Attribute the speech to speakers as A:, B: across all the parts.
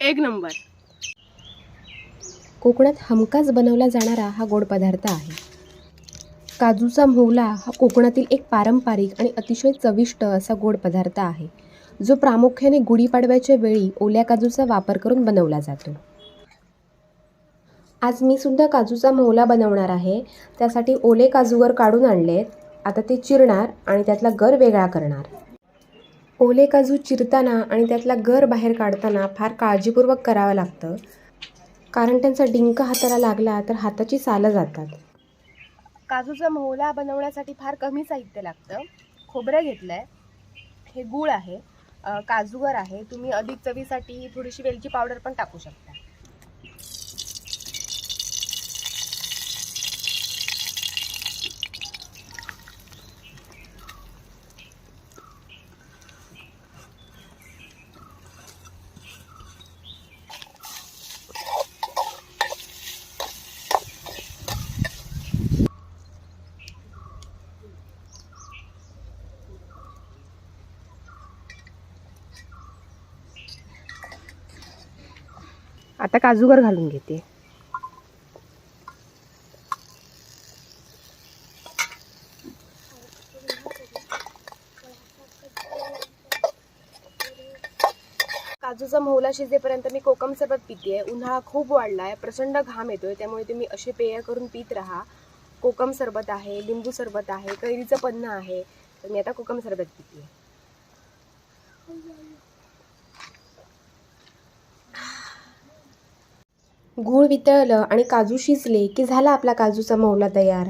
A: एक नंबर.
B: कोकणात हमखास बनवला जाणारा हा गोड पदार्थ आहे. काजूचा म्होवला हा कोकणातील एक पारंपरिक आणि अतिशय चविष्ट असा गोड पदार्थ आहे, जो प्रामुख्याने गुढीपाडव्याच्या वेळी ओल्या काजूचा वापर करून बनवला जातो. आज मी सुद्धा काजूचा म्होवला बनवणार आहे. त्यासाठी ओले काजूवर काढून आणलेत. आता ते चिरणार आणि त्यातला गर वेगळा करणार. ओले काजू चिरताना आणि त्यातला गर बाहेर काढताना फार काळजीपूर्वक करावं लागतं, कारण त्यांचा डिंक हाताला लागला तर हाताची सालं जातात.
A: काजूचा म्होवला बनवण्यासाठी फार कमी साहित्य लागतं. खोबरं घेतलं आहे, हे गूळ आहे, काजूगर आहे. तुम्ही अधिक चवीसाठी थोडीशी वेलची पावडर पण टाकू शकता. आता काजूगर घालून घेते. काजूचा म्होवला शिजेपर्यंत मी कोकम सरबत पिते. उन्हाळा खूप वाढला आहे, प्रचंड घाम येतोय, त्यामुळे तुम्ही असे पेय करून पित राहा. कोकम सरबत आहे, लिंबू सरबत आहे, कैरीचं पन्नं आहे. तर मी आता कोकम सरबत पिते.
B: गूळ वितळलं आणि काजू शिजले की झाला आपला काजूचा म्होवला तयार.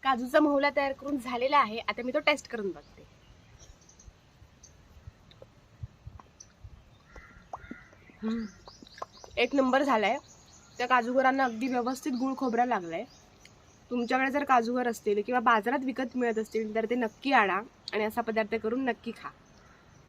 A: काजूचा म्होवला तयार करून झालेला आहे. आता मी तो टेस्ट करून बघते. एक नंबर झालाय. त्या काजूगरांना अगदी व्यवस्थित गूळ खोबरा लागलाय. तुमच्याकडे जर काजूगर असतील किंवा बाजारात विकत मिळत असतील तर ते नक्की आणा आणि असा पदार्थ करून नक्की खा.